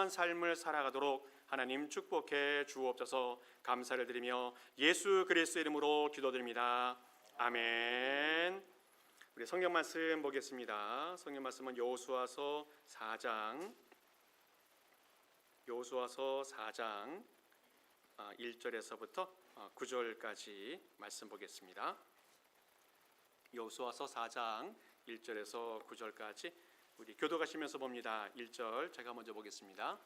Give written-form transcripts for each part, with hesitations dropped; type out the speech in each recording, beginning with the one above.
순종한 삶을 살아가도록 하나님 축복해 주옵소서. 감사를 드리며 예수 그리스도의 이름으로 기도드립니다. 아멘. 우리 성경 말씀 보겠습니다. 성경 말씀은 여호수아서 4장 1절에서부터 9절까지 말씀 보겠습니다. 여호수아서 4장 1절에서 9절까지 우리 교독하시면서 봅니다. 1절 제가 먼저 보겠습니다.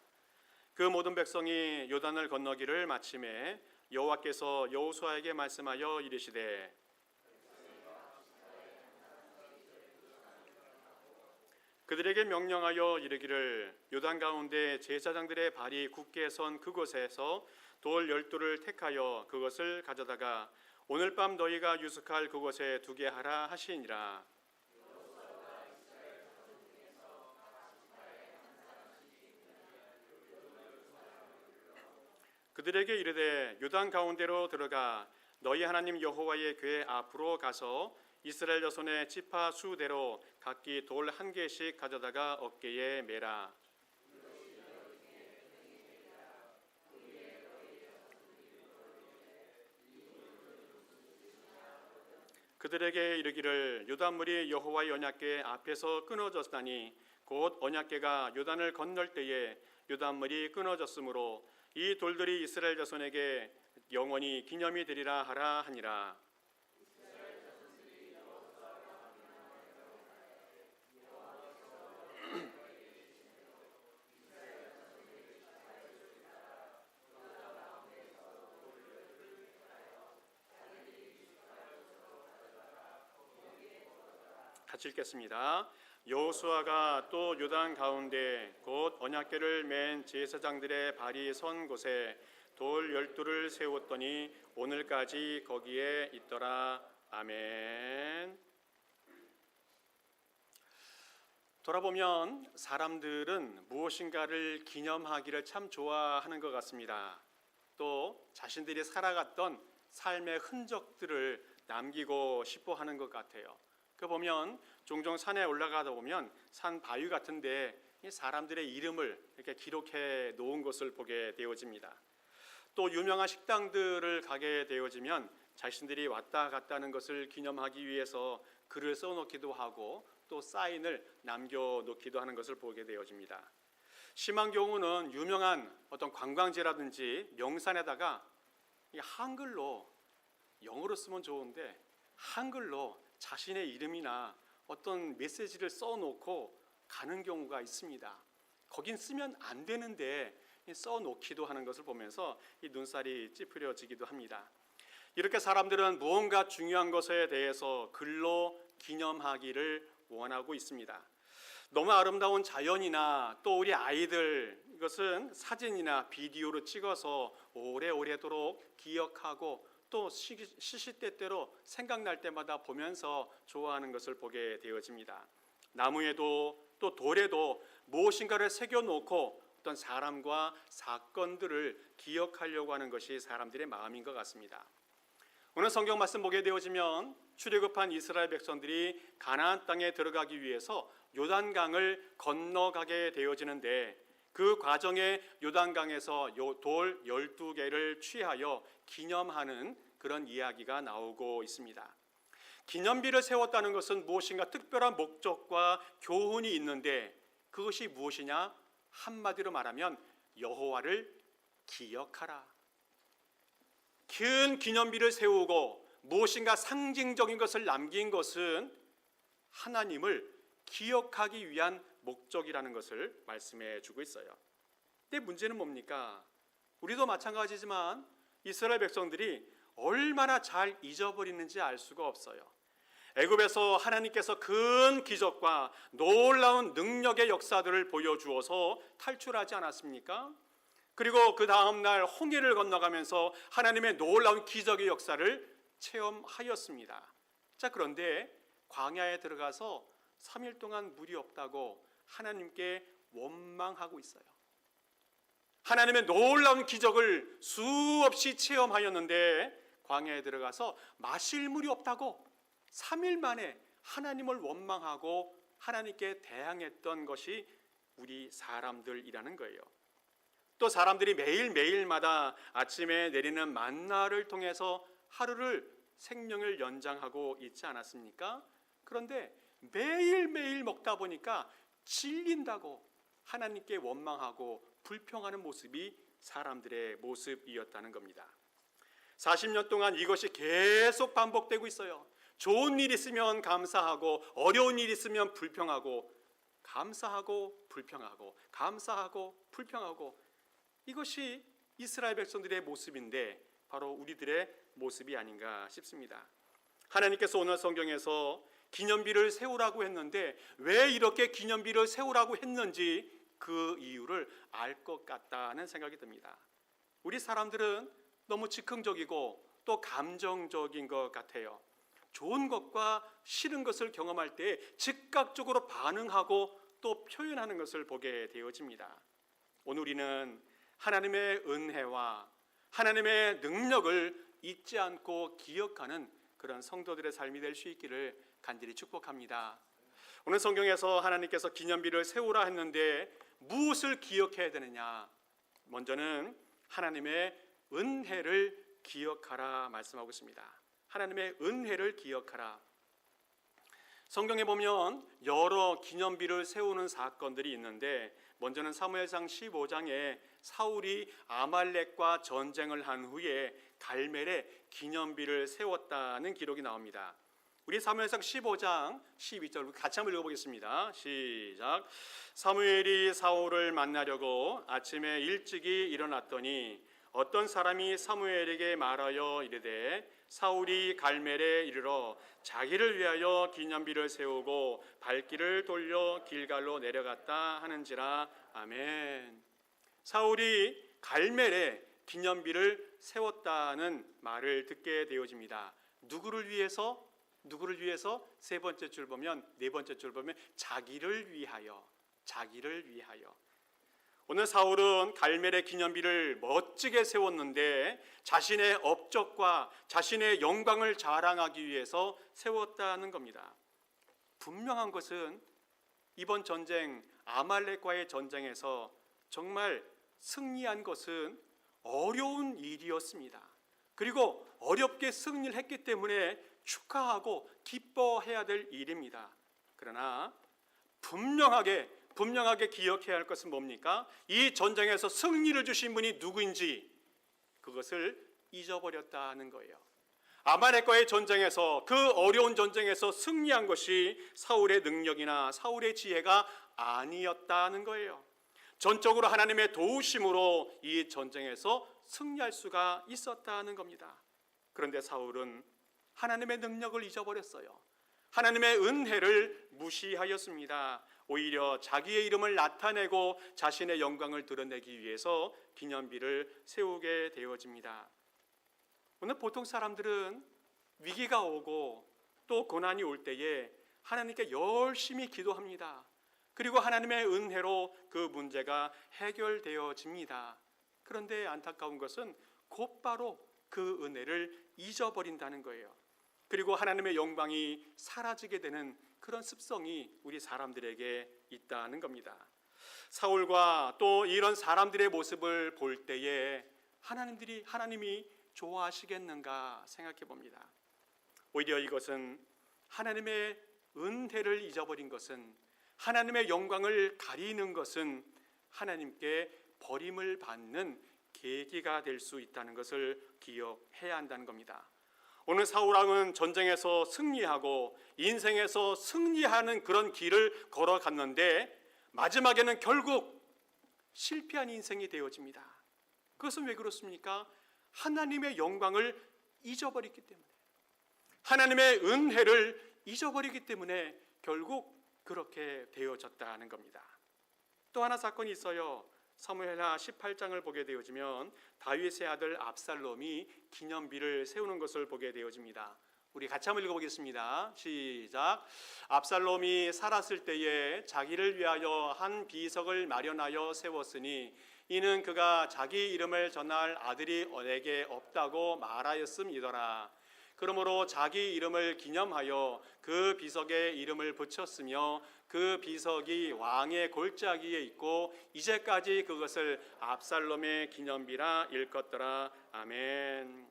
그 모든 백성이 요단을 건너기를 마침에 여호와께서 여호수아에게 말씀하여 이르시되 그들에게 명령하여 이르기를 요단 가운데 제사장들의 발이 굳게 선 그곳에서 돌 12돌을 택하여 그것을 가져다가 오늘 밤 너희가 유숙할 그곳에 두게 하라 하시니라. 그들에게 이르되 요단 가운데로 들어가 너희 하나님 여호와의 궤 앞으로 가서 이스라엘 자손의 지파 수대로 각기 돌 한 개씩 가져다가 어깨에 매라. 그들에게 이르기를 요단물이 여호와의 언약궤 앞에서 끊어졌다니 곧 언약궤가 요단을 건널 때에 요단물이 끊어졌으므로 이 돌들이 이스라엘 자손에게 영원히 기념이 되리라 하라 하니라. 같이 읽겠습니다. 여호수아가 또 요단 가운데 곧 언약궤를 맨 제사장들의 발이 선 곳에 돌 12돌을 세웠더니 오늘까지 거기에 있더라. 아멘. 돌아보면 사람들은 무엇인가를 기념하기를 참 좋아하는 것 같습니다. 또 자신들이 살아갔던 삶의 흔적들을 남기고 싶어 하는 것 같아요. 그 보면 종종 산에 올라가다 보면 산 바위 같은데 사람들의 이름을 이렇게 기록해 놓은 것을 보게 되어집니다. 또 유명한 식당들을 가게 되어지면 자신들이 왔다 갔다는 것을 기념하기 위해서 글을 써놓기도 하고 또 사인을 남겨놓기도 하는 것을 보게 되어집니다. 심한 경우는 유명한 어떤 관광지라든지 명산에다가 한글로, 영어로 쓰면 좋은데 한글로 자신의 이름이나 어떤 메시지를 써놓고 가는 경우가 있습니다. 거긴 쓰면 안 되는데 써놓기도 하는 것을 보면서 이 눈살이 찌푸려지기도 합니다. 이렇게 사람들은 무언가 중요한 것에 대해서 글로 기념하기를 원하고 있습니다. 너무 아름다운 자연이나 또 우리 아이들, 이것은 사진이나 비디오로 찍어서 오래오래도록 기억하고 또 시시때때로 생각날 때마다 보면서 좋아하는 것을 보게 되어집니다. 나무에도 또 돌에도 무엇인가를 새겨놓고 어떤 사람과 사건들을 기억하려고 하는 것이 사람들의 마음인 것 같습니다. 오늘 성경 말씀 보게 되어지면 출애굽한 이스라엘 백성들이 가나안 땅에 들어가기 위해서 요단강을 건너가게 되어지는데 그 과정에 요단강에서 돌 12개를 취하여 기념하는 그런 이야기가 나오고 있습니다. 기념비를 세웠다는 것은 무엇인가 특별한 목적과 교훈이 있는데 그것이 무엇이냐? 한마디로 말하면 여호와를 기억하라. 큰 기념비를 세우고 무엇인가 상징적인 것을 남긴 것은 하나님을 기억하기 위한 목적이라는 것을 말씀해 주고 있어요. 근데 문제는 뭡니까? 우리도 마찬가지지만 이스라엘 백성들이 얼마나 잘 잊어버리는지 알 수가 없어요. 애굽에서 하나님께서 큰 기적과 놀라운 능력의 역사들을 보여주어서 탈출하지 않았습니까? 그리고 그 다음날 홍해를 건너가면서 하나님의 놀라운 기적의 역사를 체험하였습니다. 자, 그런데 광야에 들어가서 3일 동안 물이 없다고 하나님께 원망하고 있어요. 하나님의 놀라운 기적을 수없이 체험하였는데 광야에 들어가서 마실 물이 없다고 3일 만에 하나님을 원망하고 하나님께 대항했던 것이 우리 사람들이라는 거예요. 또 사람들이 매일매일마다 아침에 내리는 만나를 통해서 하루를 생명을 연장하고 있지 않았습니까? 그런데 매일매일 먹다 보니까 질린다고 하나님께 원망하고 불평하는 모습이 사람들의 모습이었다는 겁니다. 40년 동안 이것이 계속 반복되고 있어요. 좋은 일 있으면 감사하고 어려운 일 있으면 불평하고 감사하고 불평하고 감사하고 불평하고, 이것이 이스라엘 백성들의 모습인데 바로 우리들의 모습이 아닌가 싶습니다. 하나님께서 오늘 성경에서 기념비를 세우라고 했는데 왜 이렇게 기념비를 세우라고 했는지 그 이유를 알 것 같다는 생각이 듭니다. 우리 사람들은 너무 즉흥적이고 또 감정적인 것 같아요. 좋은 것과 싫은 것을 경험할 때 즉각적으로 반응하고 또 표현하는 것을 보게 되어집니다. 오늘 우리는 하나님의 은혜와 하나님의 능력을 잊지 않고 기억하는 그런 성도들의 삶이 될 수 있기를 간절히 축복합니다. 오늘 성경에서 하나님께서 기념비를 세우라 했는데 무엇을 기억해야 되느냐? 먼저는 하나님의 은혜를 기억하라 말씀하고 있습니다. 하나님의 은혜를 기억하라. 성경에 보면 여러 기념비를 세우는 사건들이 있는데 먼저는 사무엘상 15장에 사울이 아말렉과 전쟁을 한 후에 갈멜에 기념비를 세웠다는 기록이 나옵니다. 우리 사무엘상 15장 12절 같이 한번 읽어보겠습니다. 시작. 사무엘이 사울을 만나려고 아침에 일찍이 일어났더니 어떤 사람이 사무엘에게 말하여 이르되 사울이 갈멜에 이르러 자기를 위하여 기념비를 세우고 발길을 돌려 길갈로 내려갔다 하는지라. 아멘. 사울이 갈멜에 기념비를 세웠다는 말을 듣게 되어집니다. 누구를 위해서? 누구를 위해서? 세 번째 줄 보면, 네 번째 줄 보면 자기를 위하여, 자기를 위하여. 오늘 사울은 갈멜의 기념비를 멋지게 세웠는데 자신의 업적과 자신의 영광을 자랑하기 위해서 세웠다는 겁니다. 분명한 것은 이번 전쟁, 아말렉과의 전쟁에서 정말 승리한 것은 어려운 일이었습니다. 그리고 어렵게 승리를 했기 때문에 축하하고 기뻐해야 될 일입니다. 그러나 분명하게 기억해야 할 것은 뭡니까? 이 전쟁에서 승리를 주신 분이 누구인지 그것을 잊어버렸다는 거예요. 아말렉과의 전쟁에서, 그 어려운 전쟁에서 승리한 것이 사울의 능력이나 사울의 지혜가 아니었다는 거예요. 전적으로 하나님의 도우심으로 이 전쟁에서 승리할 수가 있었다는 겁니다. 그런데 사울은 하나님의 능력을 잊어버렸어요. 하나님의 은혜를 무시하였습니다. 오히려 자기의 이름을 나타내고 자신의 영광을 드러내기 위해서 기념비를 세우게 되어집니다. 오늘 보통 사람들은 위기가 오고 또 고난이 올 때에 하나님께 열심히 기도합니다. 그리고 하나님의 은혜로 그 문제가 해결되어집니다. 그런데 안타까운 것은 곧바로 그 은혜를 잊어버린다는 거예요. 그리고 하나님의 영광이 사라지게 되는 그런 습성이 우리 사람들에게 있다는 겁니다. 사울과 또 이런 사람들의 모습을 볼 때에 하나님이 좋아하시겠는가 생각해 봅니다. 오히려 이것은 하나님의 은혜를 잊어버린 것은, 하나님의 영광을 가리는 것은 하나님께 버림을 받는 계기가 될 수 있다는 것을 기억해야 한다는 겁니다. 오늘 사울왕은 전쟁에서 승리하고 인생에서 승리하는 그런 길을 걸어갔는데 마지막에는 결국 실패한 인생이 되어집니다. 그것은 왜 그렇습니까? 하나님의 영광을 잊어버렸기 때문에, 하나님의 은혜를 잊어버리기 때문에 결국 그렇게 되어졌다는 겁니다. 또 하나 사건이 있어요. 사무엘하 18장을 보게 되어지면 다윗의 아들 압살롬이 기념비를 세우는 것을 보게 되어집니다. 우리 같이 한번 읽어보겠습니다. 시작. 압살롬이 살았을 때에 자기를 위하여 한 비석을 마련하여 세웠으니 이는 그가 자기 이름을 전할 아들이 내게 없다고 말하였음이더라. 그러므로 자기 이름을 기념하여 그 비석에 이름을 붙였으며 그 비석이 왕의 골짜기에 있고 이제까지 그것을 압살롬의 기념비라 일컫더라. 아멘.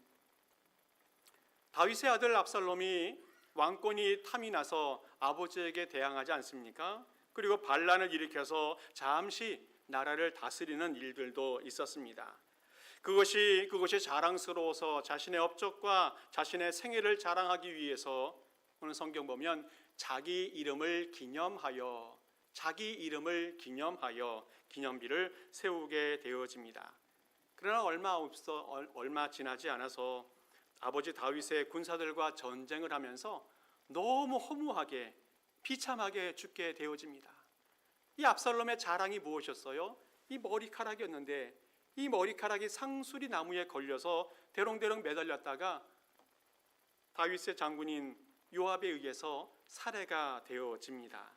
다윗의 아들 압살롬이 왕권이 탐이 나서 아버지에게 대항하지 않습니까? 그리고 반란을 일으켜서 잠시 나라를 다스리는 일들도 있었습니다. 그것이 자랑스러워서 자신의 업적과 자신의 생애를 자랑하기 위해서 오늘 성경 보면 자기 이름을 기념하여 기념비를 세우게 되어집니다. 그러나 얼마 지나지 않아서 아버지 다윗의 군사들과 전쟁을 하면서 너무 허무하게 비참하게 죽게 되어집니다. 이 압살롬의 자랑이 무엇이었어요? 이 머리카락이었는데 이 머리카락이 상수리 나무에 걸려서 대롱대롱 매달렸다가 다윗의 장군인 요압에 의해서 살해가 되어집니다.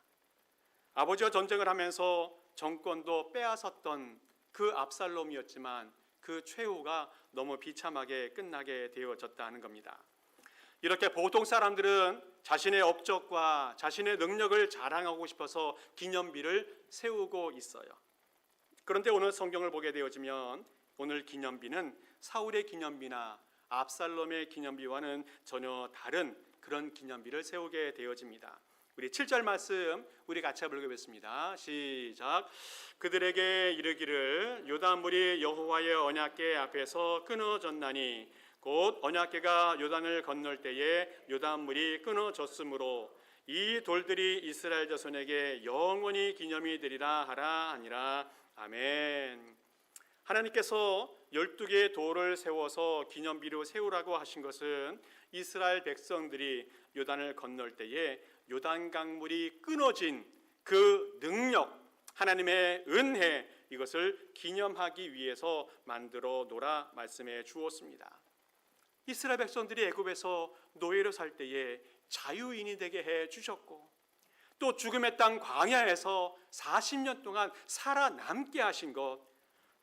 아버지와 전쟁을 하면서 정권도 빼앗았던 그 압살롬이었지만 그 최후가 너무 비참하게 끝나게 되어졌다는 겁니다. 이렇게 보통 사람들은 자신의 업적과 자신의 능력을 자랑하고 싶어서 기념비를 세우고 있어요. 그런데 오늘 성경을 보게 되어지면 오늘 기념비는 사울의 기념비나 압살롬의 기념비와는 전혀 다른 그런 기념비를 세우게 되어집니다. 우리 7절 말씀 우리 같이 읽어보겠습니다. 시작. 그들에게 이르기를 요단물이 여호와의 언약궤 앞에서 끊어졌나니 곧 언약궤가 요단을 건널 때에 요단물이 끊어졌으므로 이 돌들이 이스라엘 자손에게 영원히 기념이 되리라 하라 하니라. 아멘. 하나님께서 12개의 돌을 세워서 기념비로 세우라고 하신 것은 이스라엘 백성들이 요단을 건널 때에 요단 강물이 끊어진 그 능력, 하나님의 은혜, 이것을 기념하기 위해서 만들어 놓으라 말씀해 주었습니다. 이스라엘 백성들이 애굽에서 노예로 살 때에 자유인이 되게 해 주셨고 또 죽음의 땅 광야에서 40년 동안 살아남게 하신 것,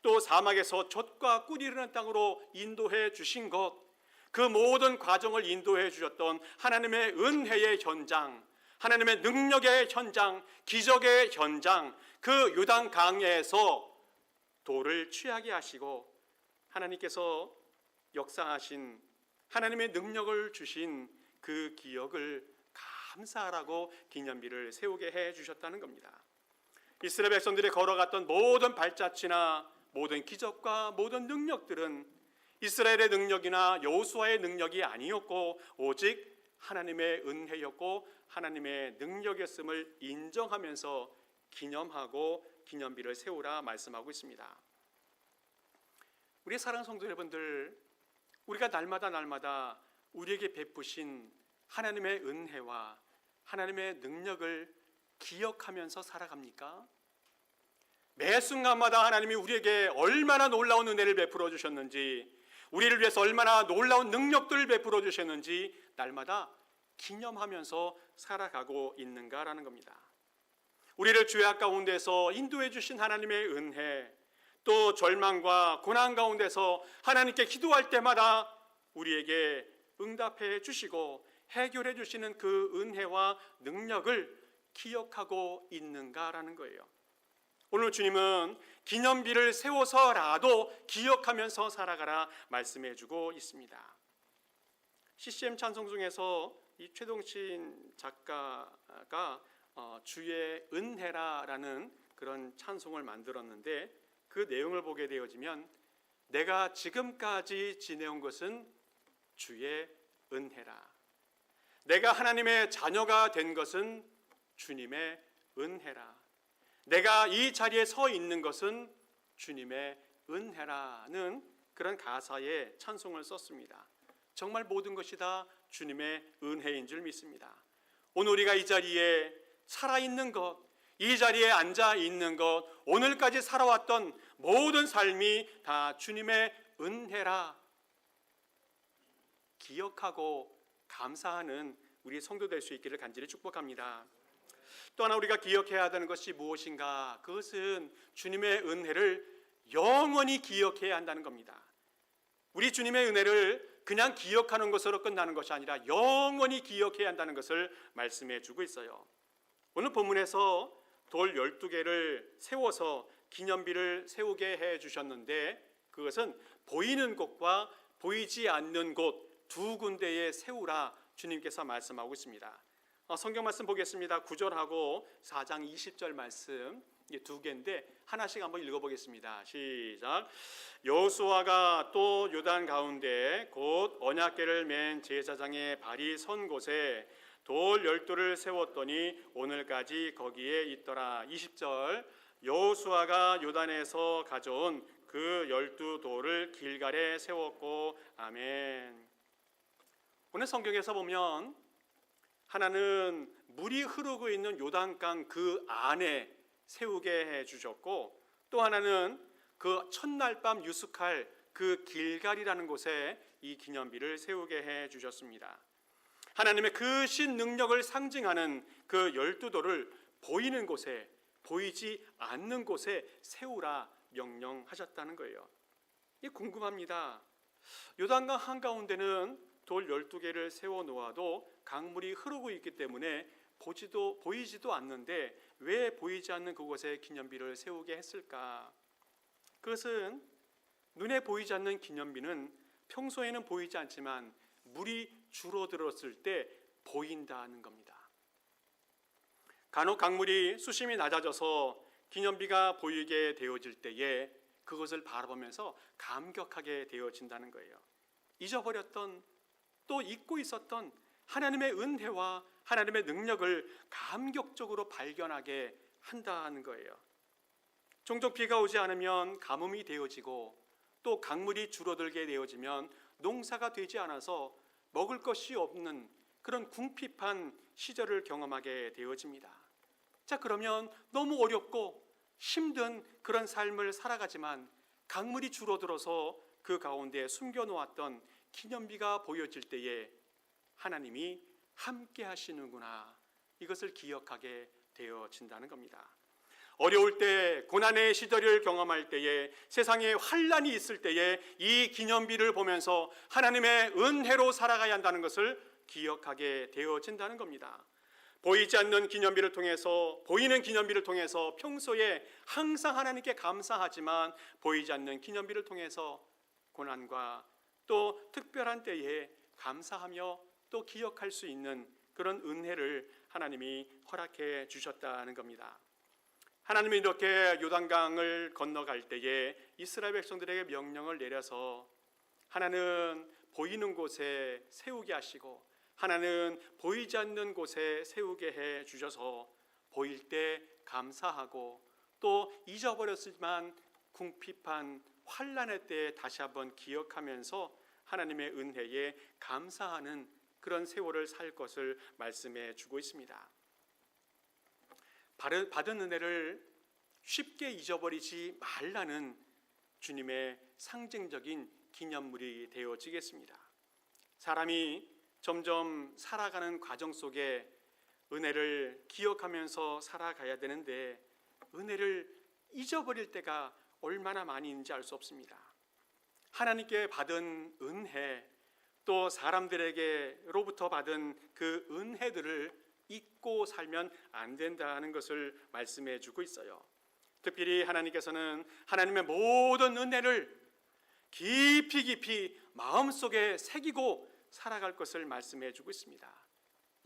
또 사막에서 젖과 꿀이 흐르는 땅으로 인도해 주신 것, 그 모든 과정을 인도해 주셨던 하나님의 은혜의 현장, 하나님의 능력의 현장, 기적의 현장, 그 요단 강에서 돌을 취하게 하시고 하나님께서 역사하신 하나님의 능력을 주신 그 기억을 감사하라고 기념비를 세우게 해 주셨다는 겁니다. 이스라엘 백성들이 걸어갔던 모든 발자취나 모든 기적과 모든 능력들은 이스라엘의 능력이나 여호수아의 능력이 아니었고 오직 하나님의 은혜였고 하나님의 능력이었음을 인정하면서 기념하고 기념비를 세우라 말씀하고 있습니다. 우리 사랑하는 성도 여러분들, 우리가 날마다 우리에게 베푸신 하나님의 은혜와 하나님의 능력을 기억하면서 살아갑니까? 매 순간마다 하나님이 우리에게 얼마나 놀라운 은혜를 베풀어 주셨는지, 우리를 위해서 얼마나 놀라운 능력들을 베풀어 주셨는지 날마다 기념하면서 살아가고 있는가라는 겁니다. 우리를 죄악 가운데서 인도해 주신 하나님의 은혜, 또 절망과 고난 가운데서 하나님께 기도할 때마다 우리에게 응답해 주시고 해결해 주시는 그 은혜와 능력을 기억하고 있는가라는 거예요. 오늘 주님은 기념비를 세워서라도 기억하면서 살아가라 말씀해 주고 있습니다. CCM 찬송 중에서 이 최동신 작가가 주의 은혜라라는 그런 찬송을 만들었는데 그 내용을 보게 되어지면 내가 지금까지 지내온 것은 주의 은혜라. 내가 하나님의 자녀가 된 것은 주님의 은혜라. 내가 이 자리에 서 있는 것은 주님의 은혜라는 그런 가사의 찬송을 썼습니다. 정말 모든 것이 다 주님의 은혜인 줄 믿습니다. 오늘 우리가 이 자리에 살아있는 것, 이 자리에 앉아있는 것, 오늘까지 살아왔던 모든 삶이 다 주님의 은혜라 기억하고 감사하는 우리 성도 될 수 있기를 간절히 축복합니다. 또 하나 우리가 기억해야 하는 것이 무엇인가? 그것은 주님의 은혜를 영원히 기억해야 한다는 겁니다. 우리 주님의 은혜를 그냥 기억하는 것으로 끝나는 것이 아니라 영원히 기억해야 한다는 것을 말씀해 주고 있어요. 오늘 본문에서 돌 12개를 세워서 기념비를 세우게 해 주셨는데 그것은 보이는 곳과 보이지 않는 곳 두 군데에 세우라 주님께서 말씀하고 있습니다. 성경 말씀 보겠습니다. 9절하고 4장 20절 말씀 두 개인데 하나씩 한번 읽어보겠습니다. 시작. 여호수아가 또 요단 가운데 곧 언약궤를 맨 제사장의 발이 선 곳에 돌 12를 세웠더니 오늘까지 거기에 있더라. 20절. 여호수아가 요단에서 가져온 그 12돌을 길갈에 세웠고 아멘. 오늘 성경에서 보면 하나는 물이 흐르고 있는 요단강 그 안에 세우게 해 주셨고 또 하나는 그 첫날 밤 유숙할 그 길갈이라는 곳에 이 기념비를 세우게 해 주셨습니다. 하나님의 그 신 능력을 상징하는 그 12돌을 보이는 곳에 보이지 않는 곳에 세우라 명령하셨다는 거예요. 이게 궁금합니다. 요단강 한가운데는 돌 12개를 세워 놓아도 강물이 흐르고 있기 때문에 보이지도 않는데 왜 보이지 않는 그곳에 기념비를 세우게 했을까? 그것은 눈에 보이지 않는 기념비는 평소에는 보이지 않지만 물이 줄어들었을 때 보인다는 겁니다. 간혹 강물이 수심이 낮아져서 기념비가 보이게 되어질 때에 그것을 바라보면서 감격하게 되어진다는 거예요. 잊어버렸던 또 잊고 있었던 하나님의 은혜와 하나님의 능력을 감격적으로 발견하게 한다는 거예요. 종종 비가 오지 않으면 가뭄이 되어지고 또 강물이 줄어들게 되어지면 농사가 되지 않아서 먹을 것이 없는 그런 궁핍한 시절을 경험하게 되어집니다. 자, 그러면 너무 어렵고 힘든 그런 삶을 살아가지만 강물이 줄어들어서 그 가운데 숨겨놓았던 기념비가 보여질 때에 하나님이 함께 하시는구나, 이것을 기억하게 되어진다는 겁니다. 어려울 때, 고난의 시절을 경험할 때에, 세상에 환난이 있을 때에 이 기념비를 보면서 하나님의 은혜로 살아가야 한다는 것을 기억하게 되어진다는 겁니다. 보이지 않는 기념비를 통해서, 보이는 기념비를 통해서 평소에 항상 하나님께 감사하지만 보이지 않는 기념비를 통해서 고난과 또 특별한 때에 감사하며 또 기억할 수 있는 그런 은혜를 하나님이 허락해 주셨다는 겁니다. 하나님이 이렇게 요단강을 건너갈 때에 이스라엘 백성들에게 명령을 내려서 하나는 보이는 곳에 세우게 하시고 하나는 보이지 않는 곳에 세우게 해 주셔서 보일 때 감사하고 또 잊어버렸지만 궁핍한 환난의 때에 다시 한번 기억하면서 하나님의 은혜에 감사하는 그런 세월을 살 것을 말씀해 주고 있습니다. 받은 은혜를 쉽게 잊어버리지 말라는 주님의 상징적인 기념물이 되어지겠습니다. 사람이 점점 살아가는 과정 속에 은혜를 기억하면서 살아가야 되는데 은혜를 잊어버릴 때가 얼마나 많이 있는지 알 수 없습니다. 하나님께 받은 은혜, 또 사람들에게로부터 받은 그 은혜들을 잊고 살면 안 된다는 것을 말씀해 주고 있어요. 특별히 하나님께서는 하나님의 모든 은혜를 깊이 마음속에 새기고 살아갈 것을 말씀해 주고 있습니다.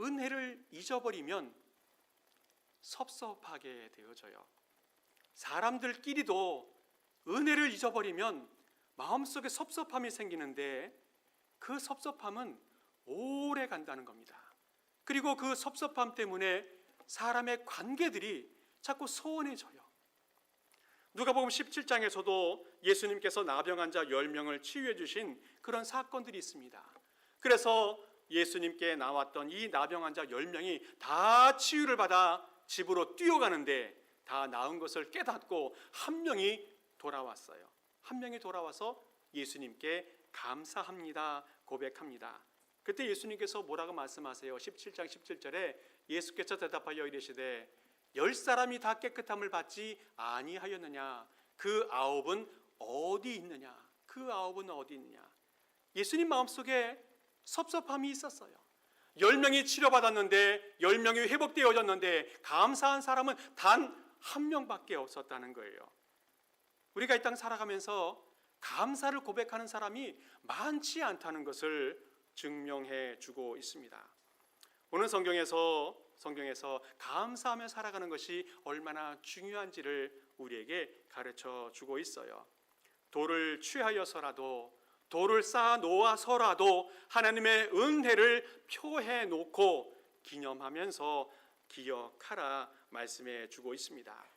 은혜를 잊어버리면 섭섭하게 되어져요. 사람들끼리도 은혜를 잊어버리면 마음속에 섭섭함이 생기는데 그 섭섭함은 오래 간다는 겁니다. 그리고 그 섭섭함 때문에 사람의 관계들이 자꾸 소원해져요. 누가복음 17장에서도 예수님께서 나병 환자 10명을 치유해 주신 그런 사건들이 있습니다. 그래서 예수님께 나왔던 이 나병 환자 10명이 다 치유를 받아 집으로 뛰어가는데 다 나은 것을 깨닫고 한 명이 돌아왔어요. 한 명이 돌아와서 예수님께 감사합니다 고백합니다. 그때 예수님께서 뭐라고 말씀하세요? 17장 17절에 예수께서 대답하여 이르시되 10사람이 다 깨끗함을 받지 아니하였느냐? 그 9은 어디 있느냐? 그 9은 어디 있느냐? 예수님 마음속에 섭섭함이 있었어요. 10명이 치료받았는데 10명이 회복되어졌는데 감사한 사람은 단 한 명밖에 없었다는 거예요. 우리가 이 땅 살아가면서 감사를 고백하는 사람이 많지 않다는 것을 증명해 주고 있습니다. 오늘 성경에서 감사하며 살아가는 것이 얼마나 중요한지를 우리에게 가르쳐 주고 있어요. 돌을 취하여서라도, 돌을 쌓아 놓아서라도 하나님의 은혜를 표해 놓고 기념하면서 기억하라 말씀해 주고 있습니다.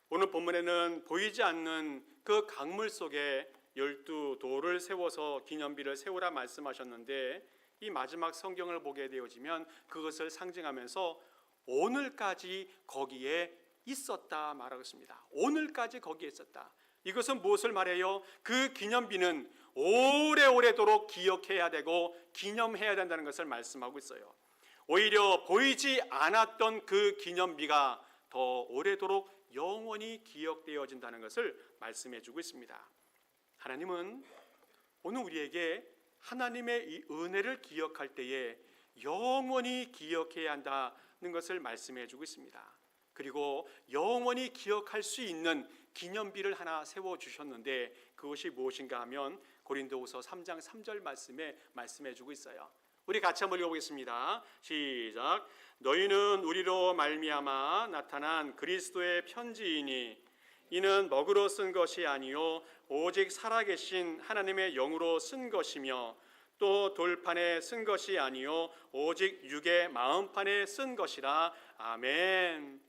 오늘 본문에는 보이지 않는 그 강물 속에 12돌을 세워서 기념비를 세우라 말씀하셨는데, 이 마지막 성경을 보게 되어지면 그것을 상징하면서 오늘까지 거기에 있었다 말하고 있습니다. 오늘까지 거기에 있었다. 이것은 무엇을 말해요? 그 기념비는 오래오래도록 기억해야 되고 기념해야 된다는 것을 말씀하고 있어요. 오히려 보이지 않았던 그 기념비가 더 오래도록 영원히 기억되어진다는 것을 말씀해 주고 있습니다. 하나님은 오늘 우리에게 하나님의 이 은혜를 기억할 때에 영원히 기억해야 한다는 것을 말씀해 주고 있습니다. 그리고 영원히 기억할 수 있는 기념비를 하나 세워주셨는데 그것이 무엇인가 하면 고린도후서 3장 3절 말씀해 주고 있어요. 우리 같이 한번 읽어보겠습니다. 시작. 너희는 우리로 말미암아 나타난 그리스도의 편지이니 이는 먹으로 쓴 것이 아니요 오직 살아계신 하나님의 영으로 쓴 것이며 또 돌판에 쓴 것이 아니요 오직 육의 마음판에 쓴 것이라. 아멘.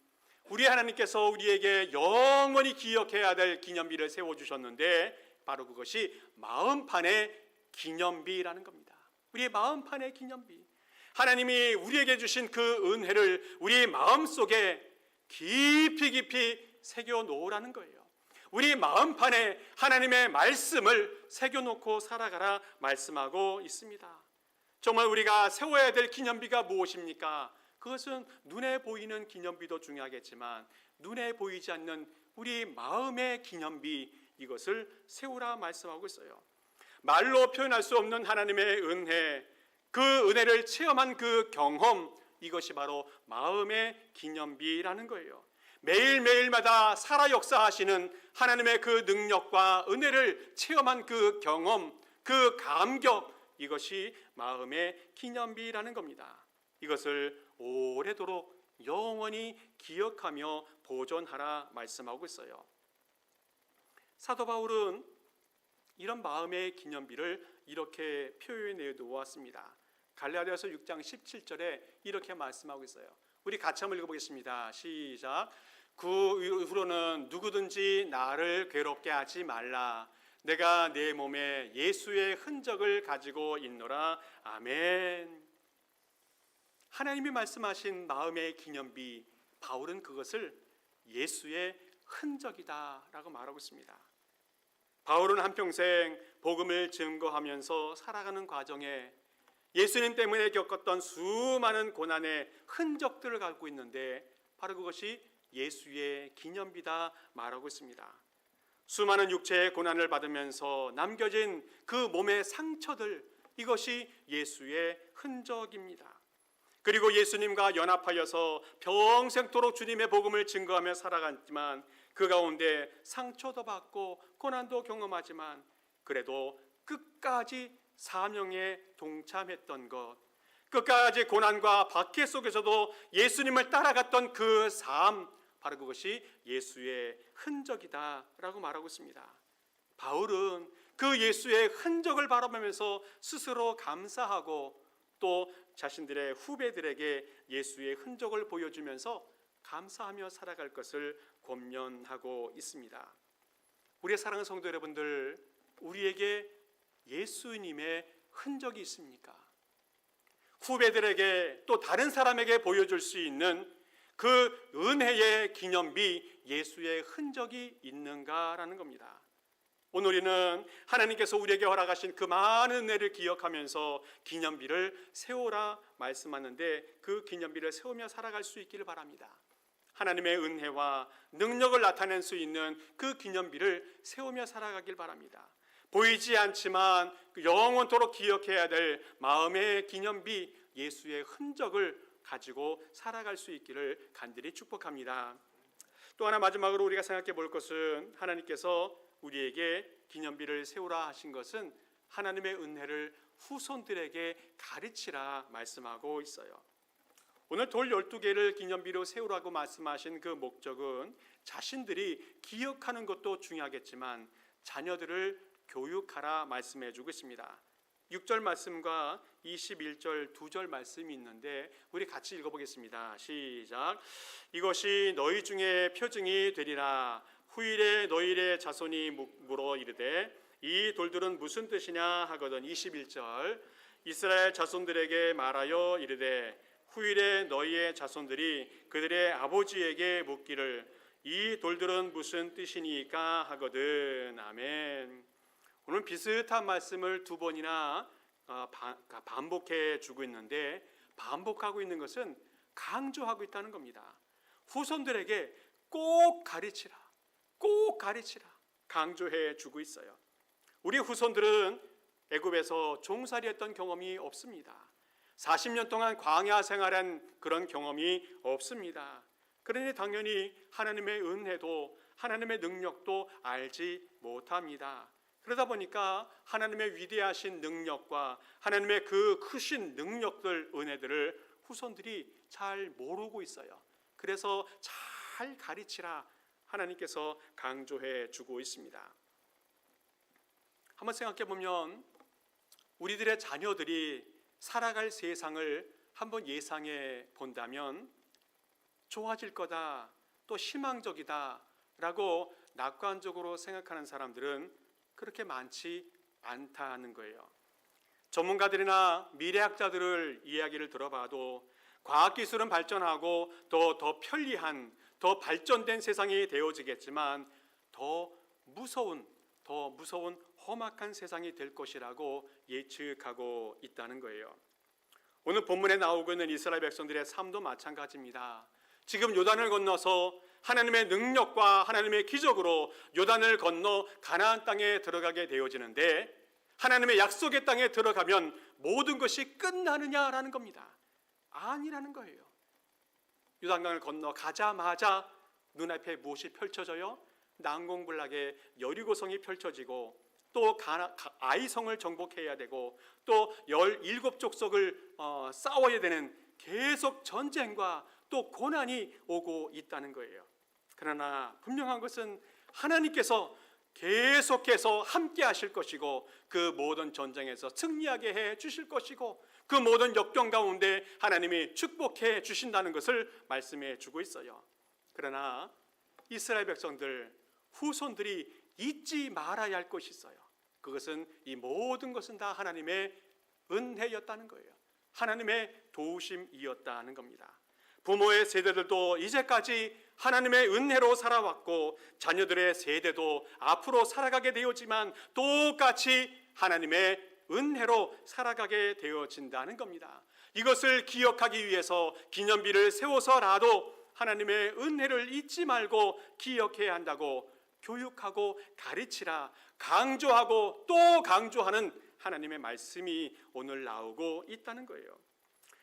우리 하나님께서 우리에게 영원히 기억해야 될 기념비를 세워주셨는데 바로 그것이 마음판의 기념비라는 겁니다. 우리의 마음판의 기념비. 하나님이 우리에게 주신 그 은혜를 우리 마음속에 깊이 새겨 놓으라는 거예요. 우리 마음판에 하나님의 말씀을 새겨 놓고 살아가라 말씀하고 있습니다. 정말 우리가 세워야 될 기념비가 무엇입니까? 그것은 눈에 보이는 기념비도 중요하겠지만 눈에 보이지 않는 우리 마음의 기념비, 이것을 세우라 말씀하고 있어요. 말로 표현할 수 없는 하나님의 은혜, 그 은혜를 체험한 그 경험, 이것이 바로 마음의 기념비라는 거예요. 매일매일마다 살아 역사하시는 하나님의 그 능력과 은혜를 체험한 그 경험, 그 감격, 이것이 마음의 기념비라는 겁니다. 이것을 오래도록 영원히 기억하며 보존하라 말씀하고 있어요. 사도 바울은 이런 마음의 기념비를 이렇게 표현해 놓았습니다. 갈라디아서 6장 17절에 이렇게 말씀하고 있어요. 우리 같이 한번 읽어보겠습니다. 시작. 그 이후로는 누구든지 나를 괴롭게 하지 말라. 내가 내 몸에 예수의 흔적을 가지고 있노라. 아멘. 하나님이 말씀하신 마음의 기념비, 바울은 그것을 예수의 흔적이다라고 말하고 있습니다. 바울은 한평생 복음을 증거하면서 살아가는 과정에 예수님 때문에 겪었던 수많은 고난의 흔적들을 갖고 있는데 바로 그것이 예수의 기념비다 말하고 있습니다. 수많은 육체의 고난을 받으면서 남겨진 그 몸의 상처들, 이것이 예수의 흔적입니다. 그리고 예수님과 연합하여서 평생토록 주님의 복음을 증거하며 살아갔지만 그 가운데 상처도 받고 고난도 경험하지만 그래도 끝까지 사명에 동참했던 것, 끝까지 고난과 박해 속에서도 예수님을 따라갔던 그 삶, 바로 그것이 예수의 흔적이다라고 말하고 있습니다. 바울은 그 예수의 흔적을 바라보면서 스스로 감사하고 또 자신들의 후배들에게 예수의 흔적을 보여주면서 감사하며 살아갈 것을 권면하고 있습니다. 우리의 사랑하는 성도 여러분들, 우리에게 예수님의 흔적이 있습니까? 후배들에게 또 다른 사람에게 보여줄 수 있는 그 은혜의 기념비, 예수의 흔적이 있는가라는 겁니다. 오늘 우리는 하나님께서 우리에게 허락하신 그 많은 은혜를 기억하면서 기념비를 세우라 말씀하는데 그 기념비를 세우며 살아갈 수 있기를 바랍니다. 하나님의 은혜와 능력을 나타낼 수 있는 그 기념비를 세우며 살아가길 바랍니다. 보이지 않지만 영원토록 기억해야 될 마음의 기념비 예수의 흔적을 가지고 살아갈 수 있기를 간절히 축복합니다. 또 하나 마지막으로 우리가 생각해 볼 것은 하나님께서 우리에게 기념비를 세우라 하신 것은 하나님의 은혜를 후손들에게 가르치라 말씀하고 있어요. 오늘 돌 12개를 기념비로 세우라고 말씀하신 그 목적은 자신들이 기억하는 것도 중요하겠지만 자녀들을 교육하라 말씀해 주고 있습니다. 6절 말씀과 21절 2절 말씀이 있는데 우리 같이 읽어보겠습니다. 시작. 이것이 너희 중에 표징이 되리라. 후일에 너희의 자손이 물어 이르되 이 돌들은 무슨 뜻이냐 하거든. 21절 이스라엘 자손들에게 말하여 이르되 후일에 너희의 자손들이 그들의 아버지에게 묻기를 이 돌들은 무슨 뜻이니까 하거든. 아멘. 오늘 비슷한 말씀을 두 번이나 반복해 주고 있는데 반복하고 있는 것은 강조하고 있다는 겁니다. 후손들에게 꼭 가르치라, 꼭 가르치라 강조해 주고 있어요. 우리 후손들은 애굽에서 종살이했던 경험이 없습니다. 40년 동안 광야 생활한 그런 경험이 없습니다. 그러니 당연히 하나님의 은혜도 하나님의 능력도 알지 못합니다. 그러다 보니까 하나님의 위대하신 능력과 하나님의 그 크신 능력들, 은혜들을 후손들이 잘 모르고 있어요. 그래서 잘 가르치라 하나님께서 강조해 주고 있습니다. 한번 생각해 보면 우리들의 자녀들이 살아갈 세상을 한번 예상해 본다면 좋아질 거다, 또 희망적이다 라고 낙관적으로 생각하는 사람들은 그렇게 많지 않다는 거예요. 전문가들이나 미래학자들을 이야기를 들어봐도 과학기술은 발전하고 더 편리한, 더 발전된 세상이 되어지겠지만 더 무서운 험악한 세상이 될 것이라고 예측하고 있다는 거예요. 오늘 본문에 나오고 있는 이스라엘 백성들의 삶도 마찬가지입니다. 지금 요단을 건너서 하나님의 능력과 하나님의 기적으로 요단을 건너 가나안 땅에 들어가게 되어지는데 하나님의 약속의 땅에 들어가면 모든 것이 끝나느냐라는 겁니다. 아니라는 거예요. 요단강을 건너 가자마자 눈앞에 무엇이 펼쳐져요? 난공불락의 여리고성이 펼쳐지고 또 아이성을 정복해야 되고 또 17족속을 싸워야 되는 계속 전쟁과 또 고난이 오고 있다는 거예요. 그러나 분명한 것은 하나님께서 계속해서 함께 하실 것이고 그 모든 전쟁에서 승리하게 해 주실 것이고 그 모든 역경 가운데 하나님이 축복해 주신다는 것을 말씀해 주고 있어요. 그러나 이스라엘 백성들 후손들이 잊지 말아야 할 것이 있어요. 그것은 이 모든 것은 다 하나님의 은혜였다는 거예요. 하나님의 도우심이었다는 겁니다. 부모의 세대들도 이제까지 하나님의 은혜로 살아왔고 자녀들의 세대도 앞으로 살아가게 되었지만 똑같이 하나님의 은혜로 살아가게 되어진다는 겁니다. 이것을 기억하기 위해서 기념비를 세워서라도 하나님의 은혜를 잊지 말고 기억해야 한다고 교육하고 가르치라 강조하고 또 강조하는 하나님의 말씀이 오늘 나오고 있다는 거예요.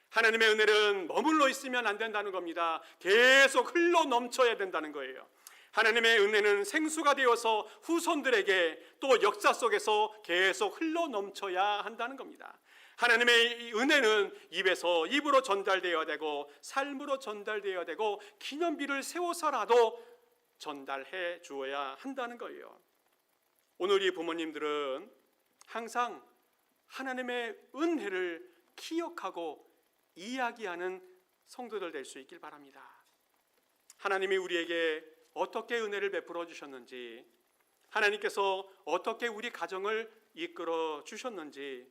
하나님의 은혜는 머물러 있으면 안 된다는 겁니다. 계속 흘러 넘쳐야 된다는 거예요. 하나님의 은혜는 생수가 되어서 후손들에게 또 역사 속에서 계속 흘러 넘쳐야 한다는 겁니다. 하나님의 은혜는 입에서 입으로 전달되어야 되고 삶으로 전달되어야 되고 기념비를 세워서라도 전달해 주어야 한다는 거예요. 오늘 이 부모님들은 항상 하나님의 은혜를 기억하고 이야기하는 성도들 될 수 있길 바랍니다. 하나님이 우리에게 어떻게 은혜를 베풀어 주셨는지, 하나님께서 어떻게 우리 가정을 이끌어 주셨는지,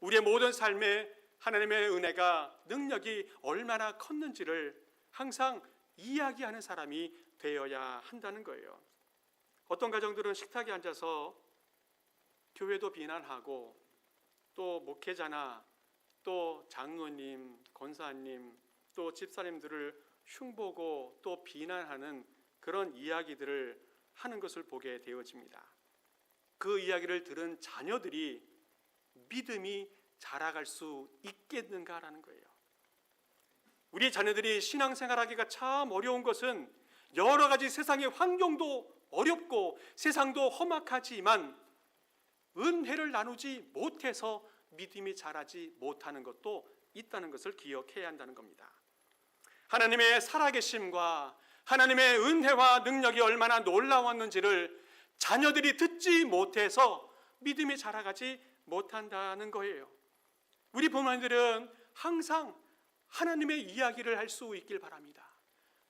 우리의 모든 삶에 하나님의 은혜가 능력이 얼마나 컸는지를 항상 이야기하는 사람이 되어야 한다는 거예요. 어떤 가정들은 식탁에 앉아서 교회도 비난하고 또 목회자나 또 장로님, 권사님, 또 집사님들을 흉보고 또 비난하는 그런 이야기들을 하는 것을 보게 되어집니다. 그 이야기를 들은 자녀들이 믿음이 자라갈 수 있겠는가라는 거예요. 우리 자녀들이 신앙생활하기가 참 어려운 것은 여러 가지 세상의 환경도 어렵고 세상도 험악하지만 은혜를 나누지 못해서 믿음이 자라지 못하는 것도 있다는 것을 기억해야 한다는 겁니다. 하나님의 살아계심과 하나님의 은혜와 능력이 얼마나 놀라웠는지를 자녀들이 듣지 못해서 믿음이 자라가지 못한다는 거예요. 우리 부모님들은 항상 하나님의 이야기를 할 수 있길 바랍니다.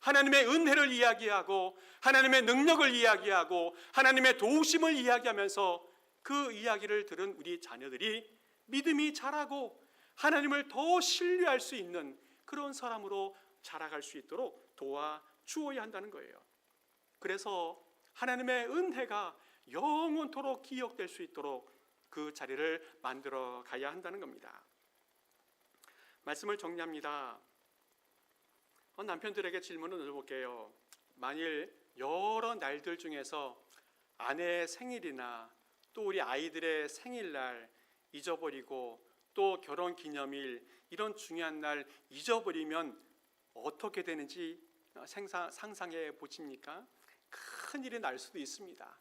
하나님의 은혜를 이야기하고 하나님의 능력을 이야기하고 하나님의 도우심을 이야기하면서 그 이야기를 들은 우리 자녀들이 믿음이 자라고 하나님을 더 신뢰할 수 있는 그런 사람으로 자라갈 수 있도록 도와주어야 한다는 거예요. 그래서 하나님의 은혜가 영원토록 기억될 수 있도록 그 자리를 만들어 가야 한다는 겁니다. 말씀을 정리합니다. 남편들에게 질문을 드려볼게요. 만일 여러 날들 중에서 아내의 생일이나 또 우리 아이들의 생일날 잊어버리고 또 결혼기념일 이런 중요한 날 잊어버리면 어떻게 되는지 상상해 보십니까? 큰일이 날 수도 있습니다.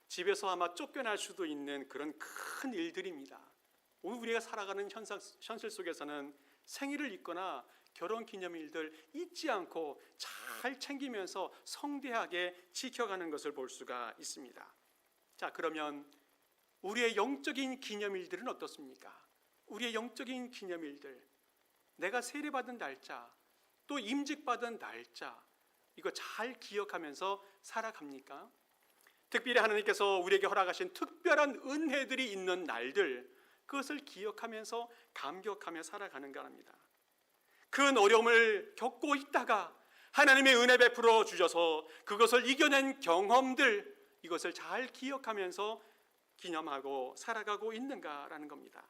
집에서 아마 쫓겨날 수도 있는 그런 큰 일들입니다. 오늘 우리가 살아가는 현실 속에서는 생일을 잊거나 결혼기념일들 잊지 않고 잘 챙기면서 성대하게 지켜가는 것을 볼 수가 있습니다. 자, 그러면 우리의 영적인 기념일들은 어떻습니까? 우리의 영적인 기념일들, 내가 세례받은 날짜, 또 임직받은 날짜, 이거 잘 기억하면서 살아갑니까? 특별히 하나님께서 우리에게 허락하신 특별한 은혜들이 있는 날들, 그것을 기억하면서 감격하며 살아가는가 합니다. 큰 어려움을 겪고 있다가 하나님의 은혜 베풀어 주셔서 그것을 이겨낸 경험들, 이것을 잘 기억하면서 기념하고 살아가고 있는가라는 겁니다.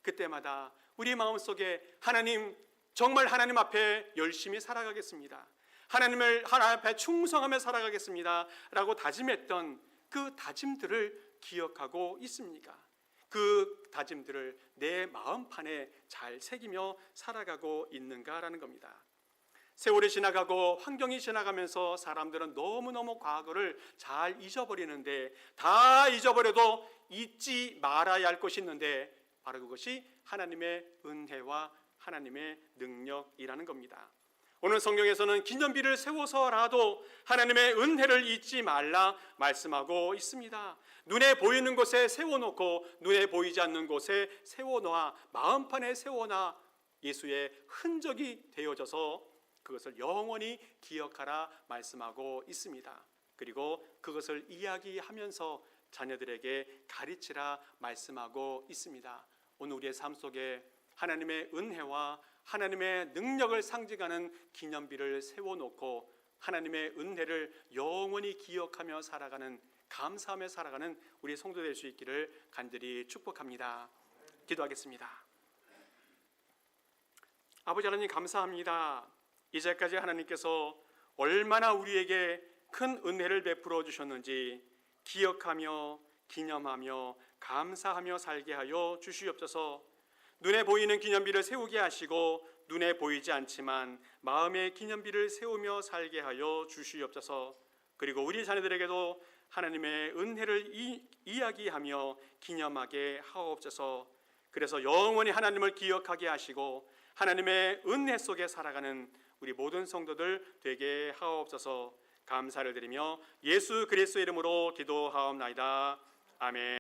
그때마다 우리 마음속에 하나님, 정말 하나님 앞에 열심히 살아가겠습니다, 하나님 앞에 충성하며 살아가겠습니다 라고 다짐했던 그 다짐들을 기억하고 있습니까? 그 다짐들을 내 마음판에 잘 새기며 살아가고 있는가라는 겁니다. 세월이 지나가고 환경이 지나가면서 사람들은 너무너무 과거를 잘 잊어버리는데, 다 잊어버려도 잊지 말아야 할 것이 있는데 바로 그것이 하나님의 은혜와 하나님의 능력이라는 겁니다. 오늘 성경에서는 기념비를 세워서라도 하나님의 은혜를 잊지 말라 말씀하고 있습니다. 눈에 보이는 곳에 세워놓고 눈에 보이지 않는 곳에 세워놓아 마음판에 세워놔 예수의 흔적이 되어져서 그것을 영원히 기억하라 말씀하고 있습니다. 그리고 그것을 이야기하면서 자녀들에게 가르치라 말씀하고 있습니다. 오늘 우리의 삶 속에 하나님의 은혜와 하나님의 능력을 상징하는 기념비를 세워놓고 하나님의 은혜를 영원히 기억하며 살아가는, 감사하며 살아가는 우리 성도 될 수 있기를 간절히 축복합니다. 기도하겠습니다. 아버지 하나님, 감사합니다. 이제까지 하나님께서 얼마나 우리에게 큰 은혜를 베풀어 주셨는지 기억하며 기념하며 감사하며 살게 하여 주시옵소서. 눈에 보이는 기념비를 세우게 하시고 눈에 보이지 않지만 마음의 기념비를 세우며 살게 하여 주시옵소서. 그리고 우리 자녀들에게도 하나님의 은혜를 이야기하며 기념하게 하옵소서. 그래서 영원히 하나님을 기억하게 하시고 하나님의 은혜 속에 살아가는 우리 모든 성도들 되게 하옵소서. 감사를 드리며 예수 그리스도의 이름으로 기도하옵나이다. 아멘.